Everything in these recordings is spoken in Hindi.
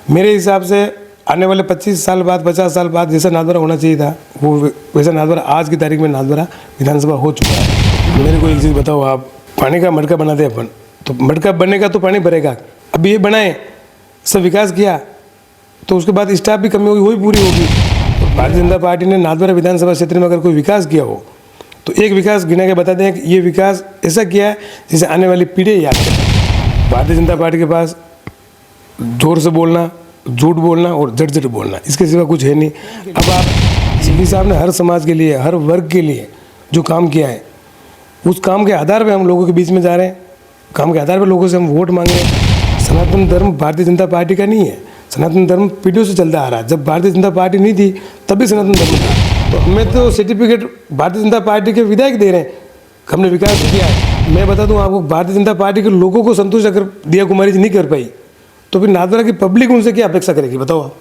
मेरे हिसाब से आने वाले 25 साल बाद 50 साल बाद जैसा नाथद्वारा होना चाहिए था वो वैसा नाथद्वारा आज की तारीख में नाथद्वारा विधानसभा हो चुका है। मेरे को एक चीज़ बताओ, आप पानी का मटका बनाते हैं अपन, तो मटका बनेगा तो पानी भरेगा। अब ये बनाए, सब विकास किया, तो उसके बाद स्टाफ भी कमी होगी, वही पूरी होगी। तो भारतीय जनता पार्टी ने नाथद्वारा विधानसभा क्षेत्र में अगर कोई विकास किया हो तो एक विकास गिना के बता दें कि ये विकास ऐसा किया है जिसे आने वाली पीढ़ी याद करें। भारतीय जनता पार्टी के पास जोर से बोलना, झूठ बोलना और झट बोलना, इसके सिवा कुछ है नहीं। अब आप सीपी साहब ने हर समाज के लिए, हर वर्ग के लिए जो काम किया है, उस काम के आधार पर हम लोगों के बीच में जा रहे हैं, काम के आधार पर लोगों से हम वोट मांग रहे हैं। सनातन धर्म भारतीय जनता पार्टी का नहीं है, सनातन धर्म पीढ़ियों से चलता आ रहा है। जब भारतीय जनता पार्टी नहीं थी तब भी सनातन धर्म था। तो हमें तो सर्टिफिकेट भारतीय जनता पार्टी के विधायक दे रहे हैं, हमने विकास किया है। मैं बता दूं आपको, भारतीय जनता पार्टी के लोगों को संतुष्ट अगर दिया कुमारी जी नहीं कर पाई तो फिर नाथद्वारा की पब्लिक उनसे क्या अपेक्षा करेगी, बताओ आप।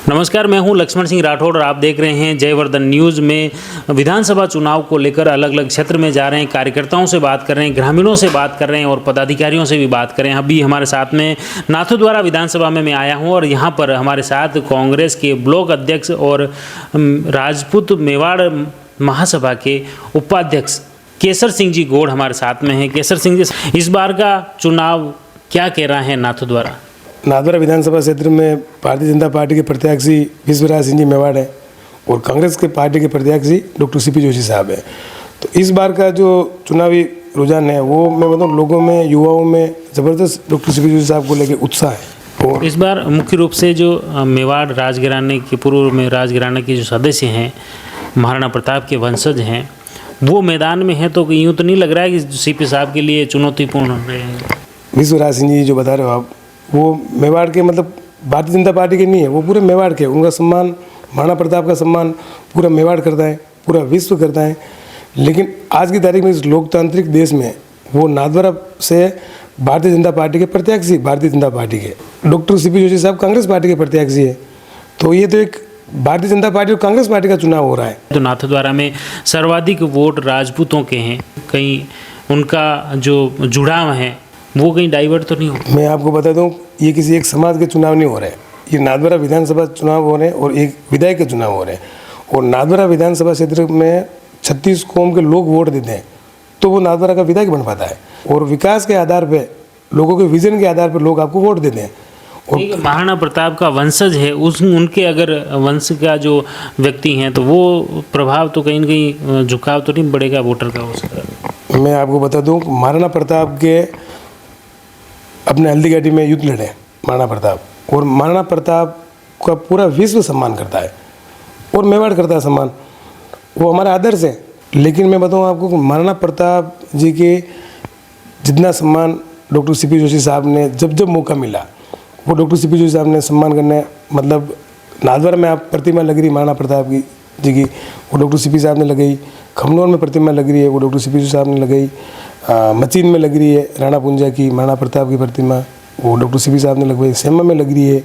नमस्कार, मैं हूं लक्ष्मण सिंह राठौड़ और आप देख रहे हैं जयवर्धन न्यूज़ में। विधानसभा चुनाव को लेकर अलग अलग क्षेत्र में जा रहे हैं, कार्यकर्ताओं से बात कर रहे हैं, ग्रामीणों से बात कर रहे हैं और पदाधिकारियों से भी बात कर रहे हैं। अभी हमारे साथ में नाथद्वारा विधानसभा में मैं आया हूं और यहाँ पर हमारे साथ कांग्रेस के ब्लॉक अध्यक्ष और राजपूत मेवाड़ महासभा के उपाध्यक्ष केसर सिंह जी गौड़ हमारे साथ में हैं। केसर सिंह जी, इस बार का चुनाव क्या कह रहा है नाथद्वारा? नाथद्वारा विधानसभा क्षेत्र में भारतीय जनता पार्टी के प्रत्याशी विश्वराज सिंह जी मेवाड़ है और कांग्रेस के पार्टी के प्रत्याशी डॉक्टर सीपी जोशी साहब है। तो इस बार का जो चुनावी रुझान है वो मैं बताऊँ, लोगों में, युवाओं में ज़बरदस्त डॉक्टर सीपी जोशी साहब को लेकर उत्साह है। और इस बार मुख्य रूप से जो मेवाड़ राजघराने के, पूर्व में राजघराने के जो सदस्य हैं, महाराणा प्रताप के वंशज हैं, वो मैदान में है। तो यूँ तो नहीं लग रहा है कि सीपी साहब के लिए चुनौतीपूर्ण रहेंगे? विश्वराज सिंह जी जो बता रहे हो आप, वो मेवाड़ के, मतलब भारतीय जनता पार्टी के नहीं है, वो पूरे मेवाड़ के। उनका सम्मान, महाराणा प्रताप का सम्मान पूरा मेवाड़ करता है, पूरा विश्व करता है। लेकिन आज की तारीख में इस लोकतांत्रिक देश में वो नाथद्वारा से भारतीय जनता पार्टी के प्रत्याशी, भारतीय जनता पार्टी के डॉक्टर सीपी जोशी साहब कांग्रेस पार्टी के प्रत्याशी है। तो ये तो एक भारतीय जनता पार्टी और कांग्रेस पार्टी का चुनाव हो रहा है। तो नाथद्वारा में सर्वाधिक वोट राजपूतों के हैं, कहीं उनका जो जुड़ाव है वो कहीं डाइवर्ट तो नहीं हो? मैं आपको बता दूं, ये किसी एक समाज के चुनाव नहीं हो रहे हैं, ये नाथद्वारा विधानसभा चुनाव हो रहे हैं और एक विधायक के चुनाव हो रहे हैं। और नाथद्वारा विधानसभा क्षेत्र में 36 कौम के लोग वोट देते हैं तो वो नाथद्वारा का विधायक बन पाता है। और विकास के आधार पर, लोगों के विजन के आधार पर लोग आपको वोट देते हैं। और महाराणा प्रताप का वंशज है, उनके अगर वंश का जो व्यक्ति हैं तो वो प्रभाव तो कहीं न कहीं झुकाव तो नहीं बढ़ेगा वोटर का उसका? मैं आपको बता दूं, महाराणा प्रताप के अपने हल्दी घाटी में युद्ध लड़े महाराणा प्रताप, और महाराणा प्रताप का पूरा विश्व सम्मान करता है और मेवाड़ करता है सम्मान, वो हमारा आदर्श है। लेकिन मैं बताऊं आपको कि महाराणा प्रताप जी के जितना सम्मान डॉक्टर सीपी जोशी साहब ने जब मौका मिला वो डॉक्टर सीपी जोशी साहब ने सम्मान करने, मतलब नाथद्वारा में आप प्रतिमा लग रही महाराणा प्रताप की जी की, वो डॉक्टर सीपी साहब ने लगाई। खमनौर में प्रतिमा लग रही है, वो डॉक्टर सीपी जोशी साहब ने लगाई। मचीन में लग रही है राणा पुंजा की, महाराणा प्रताप की प्रतिमा, वो डॉक्टर सीपी साहब ने लगवाई। सेमा में लग रही है,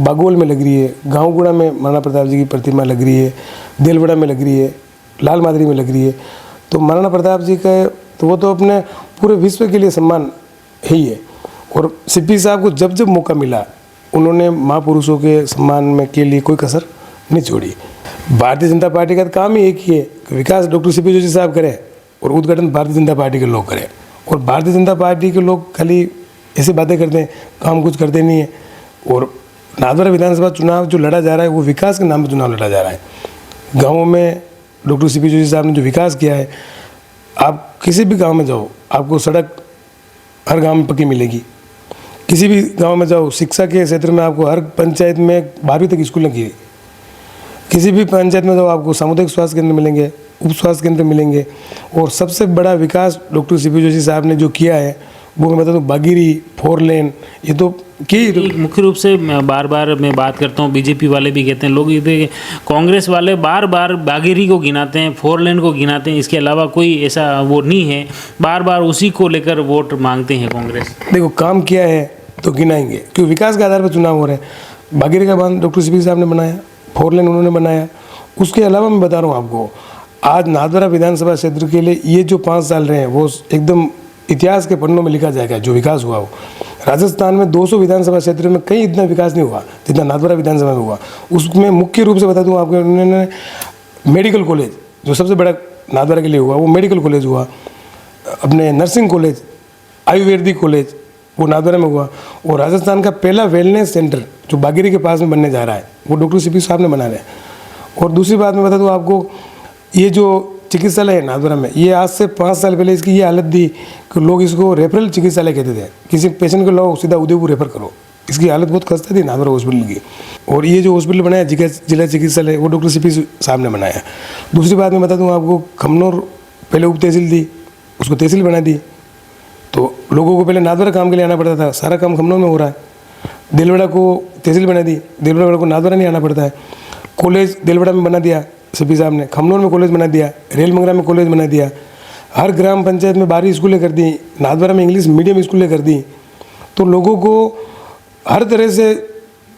बागोल में लग रही है, गाँवगुड़ा में महाराणा प्रताप जी की प्रतिमा लग रही है, देलवड़ा में लग रही है, लाल मादरी में लग रही है। तो महाराणा प्रताप जी का तो वो तो अपने पूरे विश्व के लिए सम्मान ही है। और सीपी साहब को जब मौका मिला उन्होंने महापुरुषों के सम्मान में के लिए कोई कसर नहीं छोड़ी। भारतीय जनता पार्टी का काम ही एक ही है कि विकास डॉक्टर सीपी जोशी साहब करें और उद्घाटन भारतीय जनता पार्टी के लोग करें। और भारतीय जनता पार्टी के लोग खाली ऐसी बातें करते हैं, काम कुछ करते नहीं है। और नाथद्वारा विधानसभा चुनाव जो लड़ा जा रहा है वो विकास के नाम पर चुनाव लड़ा जा रहा है। गाँवों में डॉक्टर सीपी जोशी साहब ने जो विकास किया है, आप किसी भी गाँव में जाओ आपको सड़क हर गाँव में पक्की मिलेगी। किसी भी गांव में जाओ, शिक्षा के क्षेत्र में आपको हर पंचायत में 12वीं तक स्कूल लगी है। किसी भी पंचायत में जाओ आपको सामुदायिक स्वास्थ्य केंद्र मिलेंगे, उप स्वास्थ्य केंद्र मिलेंगे। और सबसे बड़ा विकास डॉक्टर सीपी जोशी साहब ने जो किया है वो मैं बता दूँ, बागीरी, 4 लेन, ये तो मुख्य रूप से बार बार मैं बात करता हूँ, बीजेपी वाले भी कहते हैं, लोग ये कांग्रेस वाले बार बार बागीरी को गिनाते हैं, 4 लेन को गिनाते हैं, इसके अलावा कोई ऐसा वो नहीं है, बार बार उसी को लेकर वोट मांगते हैं कांग्रेस। देखो, काम किया है तो गिनाएंगे, क्योंकि विकास के आधार पर चुनाव हो रहे हैं। बागीरी का बांध डॉक्टर सीपी साहब ने बनाया, 4 लेन उन्होंने बनाया। उसके अलावा मैं बता रहा हूँ आपको, आज नाथद्वारा विधानसभा क्षेत्र के लिए ये जो 5 साल रहे हैं वो एकदम इतिहास के पन्नों में लिखा जाएगा जो विकास हुआ हो। राजस्थान में 200 विधानसभा क्षेत्रों में कहीं इतना विकास नहीं हुआ जितना नाथद्वारा विधानसभा में हुआ। उसमें मुख्य रूप से बता दूं आपको, उन्होंने मेडिकल कॉलेज जो सबसे बड़ा नाथद्वारा के लिए हुआ वो मेडिकल कॉलेज हुआ, अपने नर्सिंग कॉलेज, आयुर्वेदिक कॉलेज वो नाथद्वारा में हुआ। और राजस्थान का पहला वेलनेस सेंटर जो बागेरी के पास में बनने जा रहा है वो डॉक्टर सीपी साहब ने बना रहे हैं। और दूसरी बात मैं बता दूं आपको, ये जो चिकित्सालय है नाथद्वारा में, ये आज से 5 साल पहले इसकी ये हालत थी कि लोग इसको रेफरल चिकित्सालय कहते थे। किसी पेशेंट को लो सीधा उदयपुर रेफर करो, इसकी हालत बहुत खस्ता थी नाथद्वारा हॉस्पिटल की। और ये जो हॉस्पिटल बनाया जिला चिकित्सालय वो डॉक्टर सीपी साहब ने बनाया। दूसरी बात मैं बता दूँ आपको, खमनौर पहले उप तहसील थी, उसको तहसील बना दी, तो लोगों को पहले नाथद्वारा काम के लिए आना पड़ता था, सारा काम खमनौर में हो रहा है। देलवाड़ा को तहसील बना दी, देलवाड़ा को नाथद्वारा नहीं आना पड़ता है। कॉलेज देलवाड़ा में बना दिया सीपी साहब ने, खमनौर में कॉलेज बना दिया, रेल मंगरा में कॉलेज बना दिया, हर ग्राम पंचायत में 12 स्कूलें कर दी, नाथद्वारा में इंग्लिश मीडियम स्कूलें कर दी। तो लोगों को हर तरह से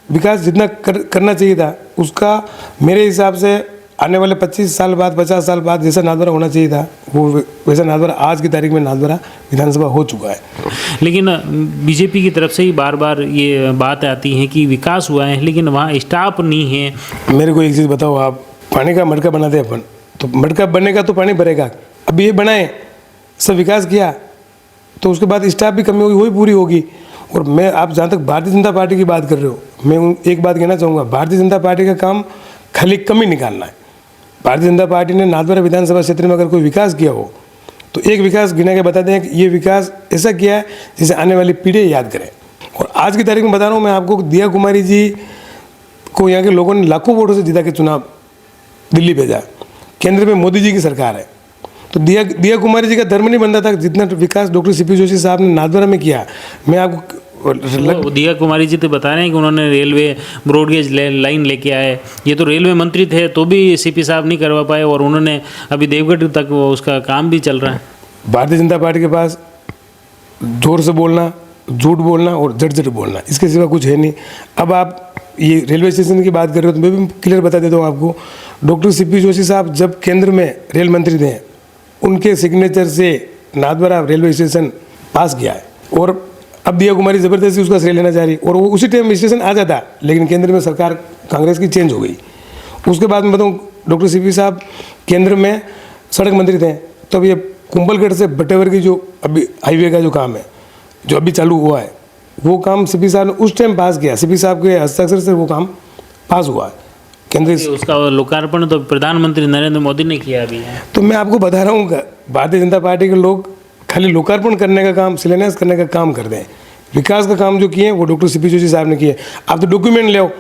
विकास जितना करना चाहिए था उसका मेरे हिसाब से आने वाले 25 साल बाद 50 साल बाद जैसा नाथद्वारा होना चाहिए था वो वैसा नाथद्वारा आज की तारीख में नाथद्वारा विधानसभा हो चुका है। लेकिन बीजेपी की तरफ से ही बार बार ये बात आती है कि विकास हुआ है लेकिन वहाँ स्टाफ नहीं है। मेरे को एक चीज़ बताओ, आप पानी का मटका बनाते हैं अपन, तो मटका बनेगा तो पानी भरेगा। अब ये बनाए सब विकास किया तो उसके बाद स्टाफ भी कमी होगी, वही पूरी होगी। और मैं आप जहाँ तक भारतीय जनता पार्टी की बात कर रहे हो, मैं एक बात कहना चाहूँगा, भारतीय जनता पार्टी का काम खाली कमी निकालना है। भारतीय जनता पार्टी ने नाथद्वारा विधानसभा क्षेत्र में अगर कोई विकास किया हो तो एक विकास गिना के बता दें कि ये विकास ऐसा किया है जिसे आने वाली पीढ़ी याद करें। और आज की तारीख में बता रहा हूँ मैं आपको, दिया कुमारी जी को यहाँ के लोगों ने लाखों वोटों से जिता के चुनाव दिल्ली भेजा। केंद्र में मोदी जी की सरकार है, तो दिया कुमारी जी का धर्म नहीं बनता था जितना विकास डॉक्टर सीपी जोशी साहब ने नाथद्वारा में किया। मैं आपको दिया कुमारी जी तो बता रहे हैं कि उन्होंने रेलवे ब्रॉडगेज लाइन लेके आए, ये तो रेलवे मंत्री थे तो भी सीपी साहब नहीं करवा पाए और उन्होंने अभी देवगढ़ तक उसका काम भी चल रहा है। भारतीय जनता पार्टी के पास जोर से बोलना, झूठ बोलना और झट बोलना, इसके सिवा कुछ है नहीं। अब आप ये रेलवे स्टेशन की बात कर रहे हो तो मैं भी क्लियर बता देता हूँ आपको, डॉक्टर सीपी जोशी साहब जब केंद्र में रेल मंत्री थे उनके सिग्नेचर से नाथद्वारा रेलवे स्टेशन पास किया है। और अब दिया कुमारी ज़बरदस्ती उसका श्रेय लेना चाह रही, और वो उसी टाइम स्टेशन आ जाता लेकिन केंद्र में सरकार कांग्रेस की चेंज हो गई। उसके बाद मैं बताऊँ, डॉक्टर सीपी साहब केंद्र में सड़क मंत्री थे, तो अब ये कुंभलगढ़ से बटेवर की जो अभी हाईवे का जो काम है जो अभी चालू हुआ है वो काम सीपी साहब ने उस टाइम पास किया, सीपी साहब के हस्ताक्षर से वो काम पास हुआ है केंद्र। उसका लोकार्पण तो प्रधानमंत्री नरेंद्र मोदी ने किया अभी है। तो मैं आपको बता रहा हूँ, भारतीय जनता पार्टी के लोग खाली लोकार्पण करने का काम, शिलान्यास करने का काम करते हैं। विकास का काम जो किए वो डॉक्टर सीपी जोशी साहब ने किए। आप तो डॉक्यूमेंट ले आओ।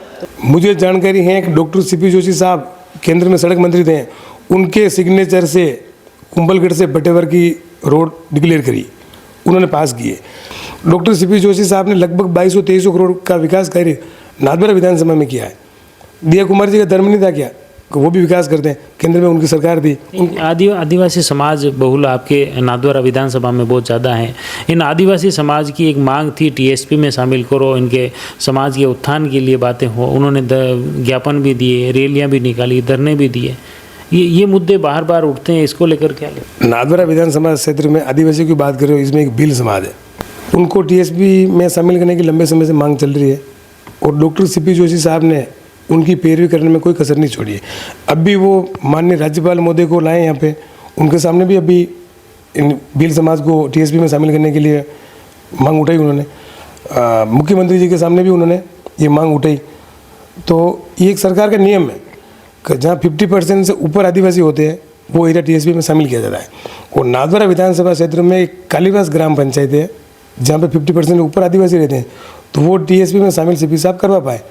मुझे जानकारी है कि डॉक्टर सीपी जोशी साहब केंद्र में सड़क मंत्री थे, उनके सिग्नेचर से कुंभलगढ़ से बटेवर की रोड डिक्लेयर करी, उन्होंने पास किए। डॉक्टर सीपी जोशी साहब ने लगभग 2200-2300 करोड़ का विकास कार्य नाथद्वारा विधानसभा में किया है। दिया कुमार जी का धर्म नहीं था क्या, वो भी विकास करते हैं, केंद्र में उनकी सरकार थी। आदिवासी समाज बहुल आपके नाथद्वारा विधानसभा में बहुत ज़्यादा है। इन आदिवासी समाज की एक मांग थी टीएसपी में शामिल करो, इनके समाज के उत्थान के लिए बातें हो। उन्होंने ज्ञापन भी दिए, रैलियाँ भी निकाली, धरने भी दिए। ये मुद्दे बार बार उठते हैं, इसको लेकर क्या ले? नाथद्वारा विधानसभा क्षेत्र में आदिवासी की बात कर रहे हो, इसमें एक भील समाज है, उनको टीएसपी में शामिल करने की लंबे समय से मांग चल रही है और डॉक्टर सीपी जोशी साहब ने उनकी पैरवी करने में कोई कसर नहीं छोड़ी है। अब भी वो माननीय राज्यपाल महोदय को लाए यहाँ पे, उनके सामने भी अभी इन भील समाज को टीएसपी में शामिल करने के लिए मांग उठाई उन्होंने। मुख्यमंत्री जी के सामने भी उन्होंने ये मांग उठाई। तो ये एक सरकार का नियम है कि जहाँ 50% से ऊपर आदिवासी होते हैं वो एरिया टीएसपी में शामिल किया जाता है। और नाथद्वारा विधानसभा क्षेत्र में एक कालीबास ग्राम पंचायत है जहाँ पे 50% से ऊपर आदिवासी रहते हैं, तो वो टीएसपी में शामिल सीपी साहब करवा पाए।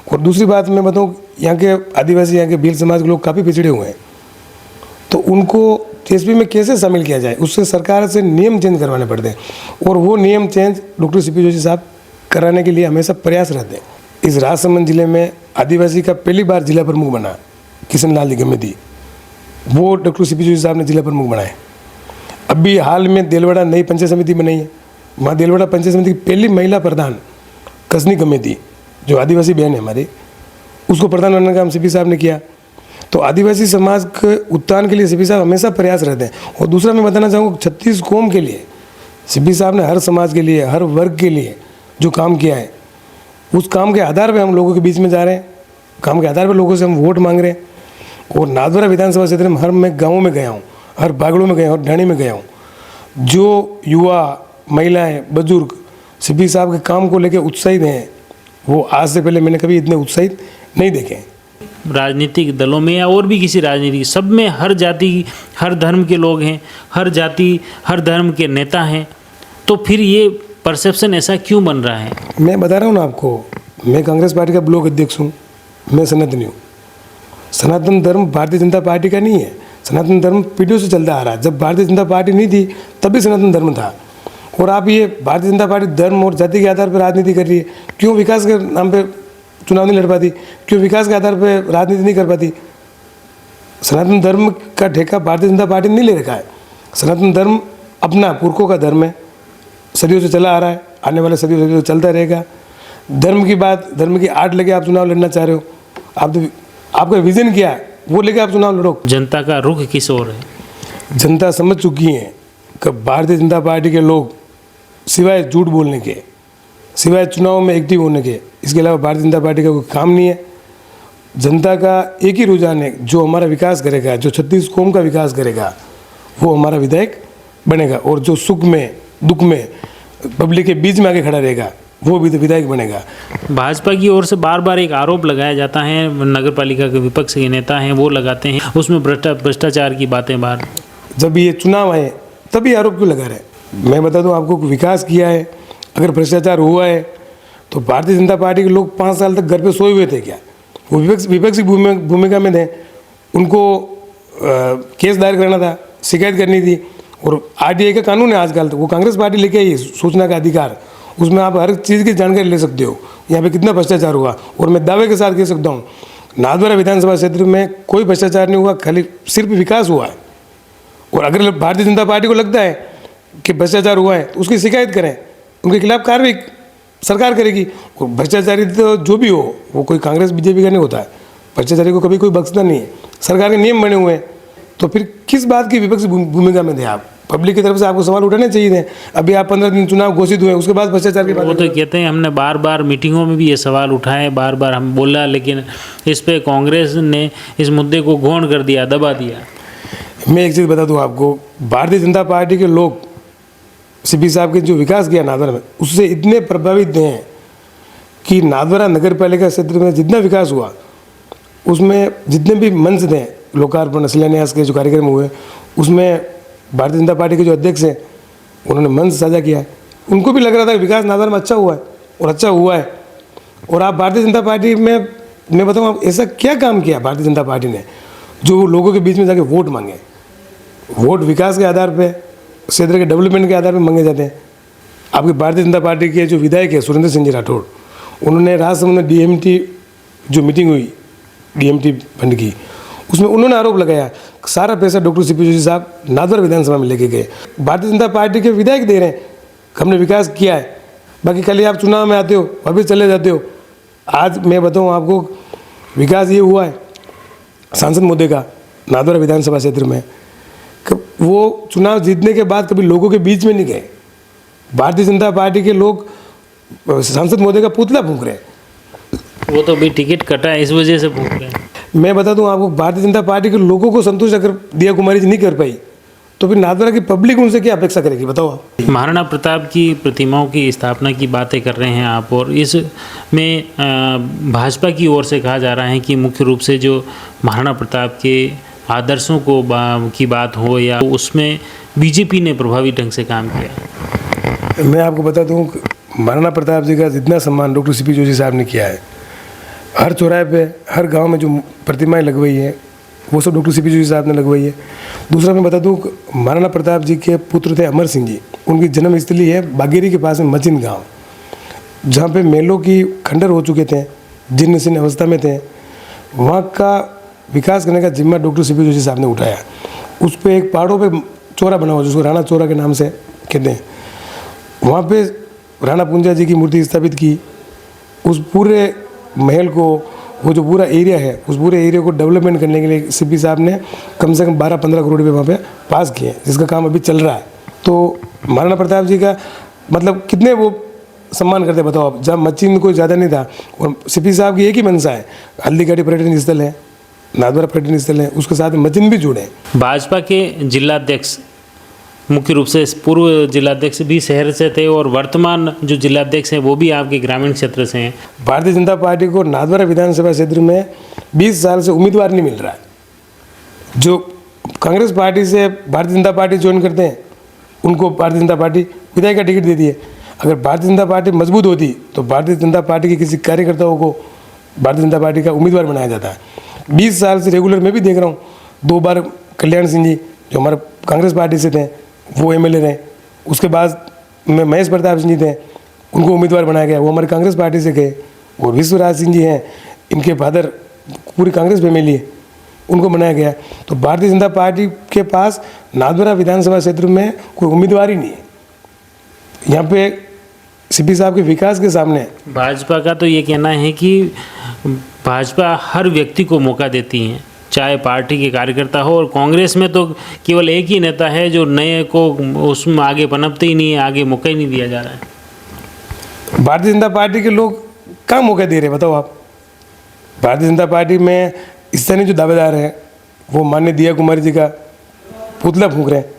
और दूसरी बात मैं बताऊँ, यहाँ के आदिवासी, यहाँ के भील समाज के लोग काफ़ी पिछड़े हुए हैं, तो उनको टीएसपी में कैसे शामिल किया जाए, उससे सरकार से नियम चेंज करवाने पड़ते हैं। और वो नियम चेंज डॉक्टर सीपी जोशी साहब कराने के लिए हमेशा प्रयास रहते हैं। इस राजसमंद जिले में आदिवासी का पहली बार जिला प्रमुख बना किशन लाल निगमेती, वो डॉक्टर सीपी जोशी साहब ने जिला प्रमुख बनाए। अभी हाल में देलवाड़ा नई पंचायत समिति बनाई है, वहाँ देलवाड़ा पंचायत समिति की पहली महिला प्रधान कसनी कमेटी जो आदिवासी बहन है हमारी, उसको प्रधान बनने का काम सीपी साहब ने किया। तो आदिवासी समाज के उत्थान के लिए सीपी साहब हमेशा प्रयास रहते हैं। और दूसरा मैं बताना चाहूँगा, 36 कौम के लिए सीपी साहब ने हर समाज के लिए, हर वर्ग के लिए जो काम किया है उस काम के आधार पे हम लोगों के बीच में जा रहे हैं, काम के आधार पे लोगों से हम वोट मांग रहे हैं। और नाथद्वारा विधानसभा क्षेत्र में हर मैं गाँव में गया हूँ, हर बागड़ों में गया हूँ, ढाणी में गया हूँ। जो युवा, महिलाएं, बुजुर्ग सीपी साहब के काम को लेकर उत्साहित हैं, वो आज से पहले मैंने कभी इतने उत्साहित नहीं देखे हैं। राजनीतिक दलों में या और भी किसी राजनीतिक, सब में हर जाति हर धर्म के लोग हैं, हर जाति हर धर्म के नेता हैं, तो फिर ये परसेप्शन ऐसा क्यों बन रहा है? मैं बता रहा हूँ ना आपको, मैं कांग्रेस पार्टी का ब्लॉक अध्यक्ष हूँ, मैं सनातनी हूँ। सनातन धर्म भारतीय जनता पार्टी का नहीं है, सनातन धर्म पीढ़ियों से चलता आ रहा है। जब भारतीय जनता पार्टी नहीं थी तब भी सनातन धर्म था। और आप ये भारतीय जनता पार्टी धर्म और जाति के आधार पर राजनीति कर रही है, क्यों विकास के नाम पे चुनाव नहीं लड़ पाती, क्यों विकास के आधार पर राजनीति नहीं कर पाती? सनातन धर्म का ठेका भारतीय जनता पार्टी ने नहीं ले रखा है। सनातन धर्म अपना पुरखों का धर्म है, सदियों से चला आ रहा है, आने वाले सदियों से चलता रहेगा। धर्म की बात, धर्म की आड़ लेके आप चुनाव लड़ना चाह रहे हो, आप तो आपका विजन क्या है वो लेके आप चुनाव लड़ो। जनता का रुख किस ओर है? जनता समझ चुकी है कि भारतीय जनता पार्टी के लोग सिवाय झूठ बोलने के, सिवाय चुनाव में एक्टिव होने के, इसके अलावा भारतीय जनता पार्टी का कोई काम नहीं है। जनता का एक ही रुझान है, जो हमारा विकास करेगा, जो 36 कौम का विकास करेगा, वो हमारा विधायक बनेगा। और जो सुख में दुख में पब्लिक के बीच में आके खड़ा रहेगा, वो भी तो विधायक बनेगा। भाजपा की ओर से बार बार एक आरोप लगाया जाता है, नगर पालिका के विपक्ष के नेता हैं वो लगाते हैं, उसमें भ्रष्टाचार की बातें बाहर। जब ये चुनाव आए तभी आरोप क्यों लगा रहे? मैं बता दूं आपको, विकास किया है, अगर भ्रष्टाचार हुआ है तो भारतीय जनता पार्टी के लोग 5 साल तक घर पे सोए हुए थे क्या? वो विपक्ष की भूमिका में थे, उनको केस दायर करना था, शिकायत करनी थी। और RTI का कानून है आजकल, तो वो कांग्रेस पार्टी लेके आई है, सूचना का अधिकार, उसमें आप हर चीज़ की जानकारी ले सकते हो, यहाँ पे कितना भ्रष्टाचार हुआ। और मैं दावे के साथ कह सकता हूँ, नाथद्वारा विधानसभा क्षेत्र में कोई भ्रष्टाचार नहीं हुआ, खाली सिर्फ विकास हुआ है। और अगर भारतीय जनता पार्टी को लगता है कि भ्रष्टाचार हुआ है तो उसकी शिकायत करें, उनके खिलाफ कार्रवाई सरकार करेगी। और भ्रष्टाचारी तो जो भी हो, वो कोई कांग्रेस बीजेपी का नहीं होता है, भ्रष्टाचारी को कभी कोई बख्शता नहीं है, सरकार के नियम बने हुए हैं। तो फिर किस बात की विपक्ष भूमिका में थे आप? पब्लिक की तरफ से आपको सवाल उठाने चाहिए थे। अभी आप 15 दिन चुनाव घोषित हुए, उसके बाद भ्रष्टाचार की बात। वो तो कहते हैं हमने बार बार मीटिंगों में भी ये सवाल उठाए, बार बार हम बोला, लेकिन इस पे कांग्रेस ने इस मुद्दे को गौण कर दिया, दबा दिया। मैं एक चीज़ बता दूं आपको, भारतीय जनता पार्टी के लोग सीपी साहब के जो विकास किया नाथद्वारा में, उससे इतने प्रभावित हैं कि नाथद्वारा नगर पालिका क्षेत्र में जितना विकास हुआ, उसमें जितने भी मंच थे, लोकार्पण शिलान्यास के जो कार्यक्रम हुए, उसमें भारतीय जनता पार्टी के जो अध्यक्ष हैं उन्होंने मंच साझा किया है। उनको भी लग रहा था कि विकास नाथद्वारा में अच्छा हुआ है, और अच्छा हुआ है। और आप भारतीय जनता पार्टी में, मैं बताऊँ, आप ऐसा क्या काम किया भारतीय जनता पार्टी ने जो लोगों के बीच में जाके वोट मांगे? वोट विकास के आधार पे, क्षेत्र के डेवलपमेंट के आधार पे मांगे जाते हैं। आपकी भारतीय जनता पार्टी के जो विधायक है सुरेंद्र सिंह जी राठौड़, उन्होंने राजसमंद में DMT जो मीटिंग हुई DMT फंड की, उसमें उन्होंने आरोप लगाया सारा पैसा डॉक्टर CP जोशी साहब नाथद्वारा विधानसभा में लेके गए। भारतीय जनता पार्टी के विधायक दे रहे हैं, हमने विकास किया है, बाकी कल आप चुनाव में आते हो, वापस चले जाते हो। आज मैं बताऊँ आपको, विकास ये हुआ है सांसद महोदय का नाथद्वारा विधानसभा क्षेत्र में, वो चुनाव जीतने के बाद कभी लोगों के बीच में नहीं गए। भारतीय जनता पार्टी के लोग सांसद महोदय का पुतला फूंक रहे हैं। वो तो भी टिकट कटा है, इस वजह से फूंक रहे हैं। मैं बता दूं आपको, भारतीय जनता पार्टी के लोगों को संतुष्ट अगर दिया कुमारी जी नहीं कर पाई, तो फिर नाथद्वारा की पब्लिक उनसे क्या अपेक्षा करेगी, बताओ आप। महाराणा प्रताप की प्रतिमाओं की स्थापना की बातें कर रहे हैं आप, और इसमें भाजपा की ओर से कहा जा रहा है कि मुख्य रूप से जो महाराणा प्रताप के आदर्शों को की बात हो, या उसमें बीजेपी ने प्रभावी ढंग से काम किया। मैं आपको बता दूं, महाराणा प्रताप जी का जितना सम्मान डॉक्टर CP जोशी साहब ने किया है, हर चौराहे पे, हर गांव में जो प्रतिमाएं लगवाई हैं, वो सब डॉक्टर CP जोशी साहब ने लगवाई है। दूसरा मैं बता दूं, महाराणा प्रताप जी के पुत्र थे अमर सिंह जी, उनकी जन्मस्थली है बागेरी के पास में मचिन गाँव, जहाँ पे महलों की खंडर हो चुके थे, जीर्ण शीर्ण अवस्था में थे। वहाँ का विकास करने का जिम्मा डॉक्टर CP जोशी साहब ने उठाया। उस पर एक पहाड़ों पे चौरा बना हुआ, जिसको राणा चौरा के नाम से कहते हैं, वहाँ पे राणा पुंजा जी की मूर्ति स्थापित की। उस पूरे महल को, वो जो पूरा एरिया है, उस पूरे एरिया को डेवलपमेंट करने के लिए CP साहब ने कम से कम 12-15 करोड़ रुपये वहाँ पे पास किए, जिसका काम अभी चल रहा है। तो महाराणा प्रताप जी का मतलब कितने वो सम्मान करते हैं, बताओ आप। जब मच्छी में कोई ज़्यादा नहीं था, और सीपी साहब की एक ही मंशा है, हल्दीघाटी पर्यटन स्थल है, नाथद्वारा पर्यटन स्थल है, उसके साथ मचिन भी जुड़े हैं। भाजपा के जिलाध्यक्ष, मुख्य रूप से पूर्व जिलाध्यक्ष भी शहर से थे और वर्तमान जो जिलाध्यक्ष हैं वो भी आपके ग्रामीण क्षेत्र से हैं। भारतीय जनता पार्टी को नाथद्वारा विधानसभा क्षेत्र में 20 साल से उम्मीदवार नहीं मिल रहा है। जो कांग्रेस पार्टी से भारतीय जनता पार्टी ज्वाइन करते हैं, उनको भारतीय जनता पार्टी विधायक का टिकट देती है। अगर भारतीय जनता पार्टी मजबूत होती तो भारतीय जनता पार्टी के किसी कार्यकर्ताओं को भारतीय जनता पार्टी का उम्मीदवार बनाया जाता है। 20 साल से रेगुलर मैं भी देख रहा हूँ, 2 बार कल्याण सिंह जी जो हमारे कांग्रेस पार्टी से थे वो एमएलए रहे, उसके बाद में महेश प्रताप सिंह जी थे, उनको उम्मीदवार बनाया गया, वो हमारे कांग्रेस पार्टी से गए। और विश्वराज सिंह जी हैं, इनके फादर पूरी कांग्रेस फैमिली है, उनको बनाया गया। तो भारतीय जनता पार्टी के पास नाथद्वारा विधानसभा क्षेत्र में कोई उम्मीदवार ही नहीं है। यहाँ पे सीपी साहब के विकास के सामने भाजपा का तो ये कहना है कि भाजपा हर व्यक्ति को मौका देती है, चाहे पार्टी के कार्यकर्ता हो, और कांग्रेस में तो केवल एक ही नेता है जो नए को उसमें आगे पनपते ही नहीं है, आगे मौका ही नहीं दिया जा रहा है। भारतीय जनता पार्टी के लोग कहाँ मौका दे रहे हैं, बताओ आप। भारतीय जनता पार्टी में स्थानीय जो दावेदार हैं वो माननीय दिया कुमारी जी का पुतला फूंक रहे हैं।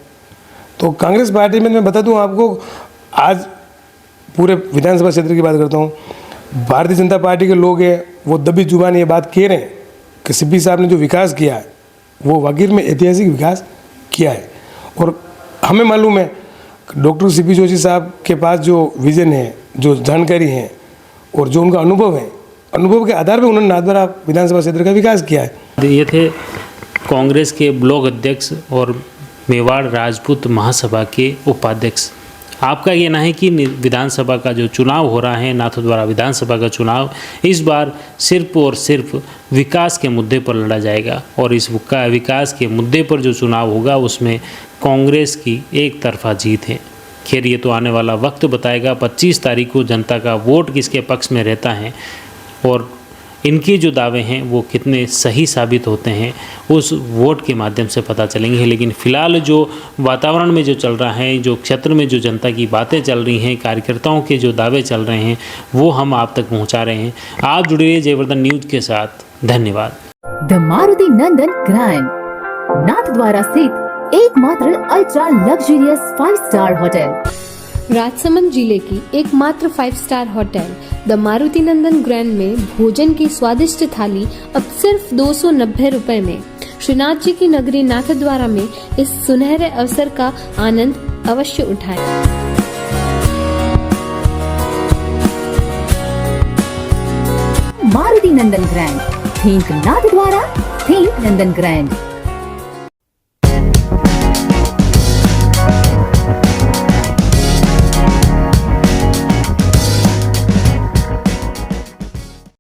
तो कांग्रेस पार्टी में मैं बता दूं आपको, आज पूरे विधानसभा क्षेत्र की बात करता हूँ, भारतीय जनता पार्टी के लोग हैं वो दबी जुबान ये बात कह रहे हैं कि सीपी साहब ने जो विकास किया है वो वाकई में ऐतिहासिक विकास किया है। और हमें मालूम है डॉक्टर सीपी जोशी साहब के पास जो विजन है, जो जानकारी है और जो उनका अनुभव है, अनुभव के आधार पर उन्होंने नाथद्वारा विधानसभा क्षेत्र का विकास किया है। ये थे कांग्रेस के ब्लॉक अध्यक्ष और मेवाड़ राजपूत महासभा के उपाध्यक्ष। आपका ये कहना है कि विधानसभा का जो चुनाव हो रहा है, नाथद्वारा विधानसभा का चुनाव, इस बार सिर्फ और सिर्फ विकास के मुद्दे पर लड़ा जाएगा, और इस विकास के मुद्दे पर जो चुनाव होगा उसमें कांग्रेस की एक तरफा जीत है। खैर ये तो आने वाला वक्त बताएगा, 25 तारीख को जनता का वोट किसके पक्ष में रहता है और इनके जो दावे हैं वो कितने सही साबित होते हैं उस वोट के माध्यम से पता चलेंगे। लेकिन फ़िलहाल जो वातावरण में जो चल रहा है, जो क्षेत्र में जो जनता की बातें चल रही हैं, कार्यकर्ताओं के जो दावे चल रहे हैं, वो हम आप तक पहुंचा रहे हैं। आप जुड़े रहिए जयवर्धन न्यूज़ के साथ। धन्यवाद। The Maruti Nandan grand, Nathdwara स्थित एकमात्र ultra luxurious 5 star hotel. Rajsamand जिले की एकमात्र 5 star hotel the Maruti Nandan grand में भोजन की स्वादिष्ट थाली अब सिर्फ 290 रुपए में। श्रीनाथ जी की नगरी नाथद्वारा में इस सुनहरे अवसर का आनंद अवश्य उठाएं। मारुति नंदन ग्रैंड, थिंक नाथद्वारा, थिंक नंदन ग्रैंड।